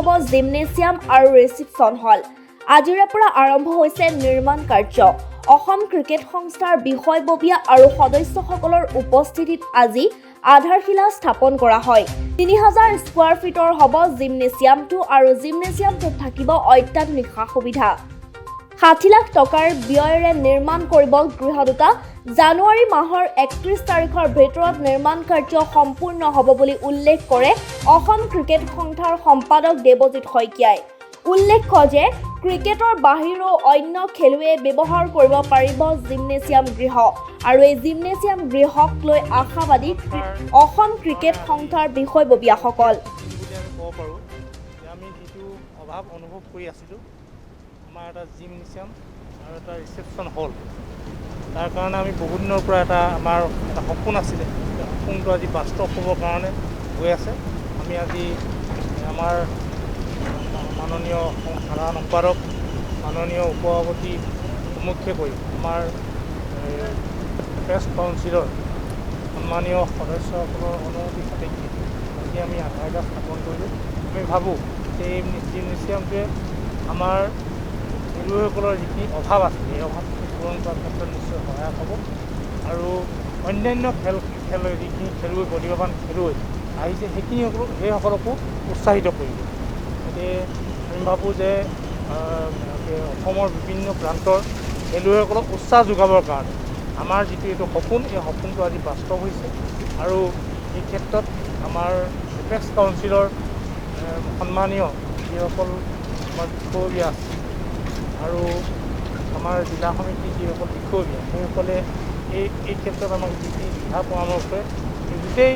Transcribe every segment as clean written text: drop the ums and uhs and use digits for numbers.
হ'ব জিমনেছিয়াম আৰু ৰিচিপশ্যন হল। আজিৰে পৰা আৰম্ভ হৈছে নিৰ্মাণ কাৰ্য। অসম ক্ৰিকেট সংস্থাৰ বিষয়ববীয়া আৰু সদস্যসকলৰ উপস্থিতিত আজি আধাৰশিলা স্থাপন কৰা হয়। ৩,০০০ স্কোৱাৰ ফিটৰ হ'ব জিমনেছিয়ামটো আৰু জিমনেছিয়ামটোত থাকিব অত্যাধুনিক সা-সুবিধা। ৬০ লাখ টকাৰ ব্যয়েৰে নিৰ্মাণ কৰিব গৃহ দুটা। জানুৱাৰী মাহৰ ৩১ তাৰিখৰ ভিতৰত নিৰ্মাণ কাৰ্য সম্পূৰ্ণ হ'ব বুলি উল্লেখ কৰে অসম ক্ৰিকেট সংস্থাৰ সম্পাদক দেৱজিৎ শইকীয়াই। উল্লেখ্য যে ক্ৰিকেটৰ বাহিৰেও অন্য খেলুৱৈয়ে ব্যৱহাৰ কৰিব পাৰিব জিমনেছিয়াম গৃহ আৰু এই জিমনেছিয়াম গৃহক লৈ আশাবাদী অসম ক্ৰিকেট সংস্থাৰ বিষয়ববীয়াসকল। আমি যিটো অভাৱ অনুভৱ কৰি আছিলোঁ, আমাৰ এটা জিমনেছিয়াম আৰু এটা ৰিচেপশ্যন হল, তাৰ কাৰণে আমি বহুত দিনৰ পৰা আমাৰ এটা সপোন আছিলে। সপোনটো আজি বাস্তৱ হ'বৰ কাৰণে গৈ আছে। আমি আজি আমাৰ মাননীয় সাধাৰণ সম্পাদক, মাননীয় উপসভাপতি সমুখে কৰি আমাৰ প্ৰেছ কাউন্সিলৰ সন্মানীয় সদস্যসকলৰ অনুমতি সাপেক্ষে আজি আমি আধাৰশিলা স্থাপন কৰিলোঁ। আমি ভাবোঁ যে এই জিমনেছিয়ামটোৱে আমাৰ খেলুৱৈসকলৰ যিখিনি অভাৱ আছে, এই অভাৱখিনি পূৰণ কৰাৰ ক্ষেত্ৰত নিশ্চয় সহায়ক হ'ব আৰু অন্যান্য যিখিনি খেলুৱৈ, প্ৰতিভাৱান খেলুৱৈ আহিছে সেইসকলকো উৎসাহিত কৰিব। গতিকে আমি ভাবোঁ যে অসমৰ বিভিন্ন প্ৰান্তৰ খেলুৱৈসকলক উৎসাহ যোগাবৰ কাৰণে আমাৰ যিটো এইটো সপোন, এই সপোনটো আজি বাস্তৱ হৈছে আৰু এই ক্ষেত্ৰত আমাৰ প্ৰেছ কাউন্সিলৰ সন্মানীয় যিসকল আমাৰ বিষয়ববীয়া আছে আৰু আমাৰ জিলা সমিতিৰ যিসকল বিষয়ববীয়া সেইসকলে এই ক্ষেত্ৰত আমাক যিখিনি দিহা পৰামৰ্শ এই গোটেই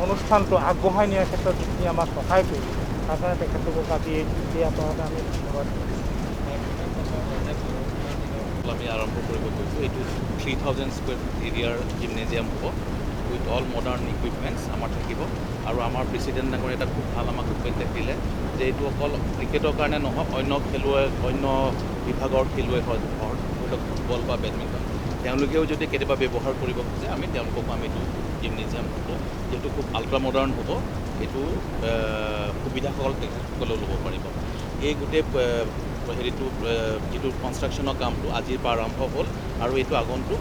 অনুষ্ঠানটো আগবঢ়াই নিয়াৰ ক্ষেত্ৰত যিখিনি আমাক সহায় কৰিব, তাৰ কাৰণে তেখেতলোকক আজি এই আচৰণতে আমি ধন্যবাদ দিছোঁ। আমি আৰম্ভ কৰিব গৈছোঁ। এইটো 3,000 স্কুৱেৰ ফিট এৰিয়াৰ জিমনেজিয়াম হ'ব উইথ অল মডাৰ্ণ ইকুইপমেণ্টছ আমাৰ থাকিব আৰু আমাৰ প্ৰেচিডেণ্ট ডাঙৰে এটা খুব ভাল আমাক উপদেশ দিলে যে এইটো অকল ক্ৰিকেটৰ কাৰণে নহয়, অন্য বিভাগৰ খেলুৱৈ হয়, ধৰি লওক ফুটবল বা বেডমিণ্টন, তেওঁলোকেও যদি কেতিয়াবা ব্যৱহাৰ কৰিব খোজে আমি তেওঁলোককো আমি এইটো জিমনেজিয়াম হ'ব, যিহেতু খুব আল্ট্ৰা মডাৰ্ণ হ'ব, এইটো সুবিধাসকল তেখেতসকলেও ল'ব পাৰিব। এই গোটেই হেৰিটো যিটো কনষ্ট্ৰাকশ্যনৰ কামটো আজিৰ পৰা আৰম্ভ হ'ল আৰু এইটো আগন্তুক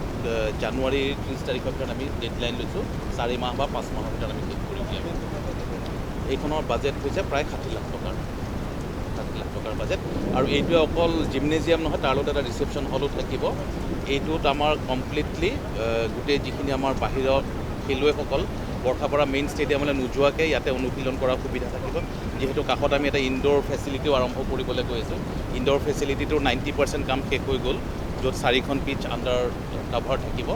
জানুৱাৰী 30 তাৰিখৰ ভিতৰত আমি ডেডলাইন লৈছোঁ। 4 মাহ বা 5 মাহৰ ভিতৰত আমি শেষ কৰি দিম। এইখনৰ বাজেট হৈছে প্ৰায় 60 লাখ টকাৰ বাজেট আৰু এইটোৱে অকল জিমনেজিয়াম নহয়, তাৰ লগত এটা ৰিচেপশ্যন হলো থাকিব। এইটোত আমাৰ কমপ্লিটলি গোটেই যিখিনি আমাৰ বাহিৰৰ খেলুৱৈসকল বৰ্ষাপাৰা মেইন ষ্টেডিয়ামলৈ নোযোৱাকৈ ইয়াতে অনুশীলন কৰাৰ সুবিধা থাকিব। যিহেতু কাষত আমি এটা ইনডোৰ ফেচিলিটিও আৰম্ভ কৰিবলৈ গৈ আছোঁ। ইনডোৰ ফেচিলিটিটোৰ 90% কাম শেষ হৈ গ'ল, য'ত 4খন পিচ আণ্ডাৰ কাভাৰ থাকিব।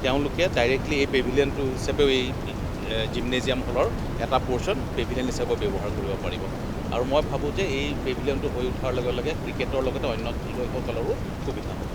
তেওঁলোকে ডাইৰেক্টলি এই পেভিলিয়নটো হিচাপেও এই জিমনেজিয়াম হলৰ এটা পৰ্চন পেভিলিয়ন হিচাপে ব্যৱহাৰ কৰিব পাৰিব আৰু মই ভাবোঁ যে এই পেভিলিয়নটো হৈ উঠাৰ লগে লগে ক্ৰিকেটৰ লগতে অন্য খেলুৱৈসকলৰো সুবিধা হ'ব।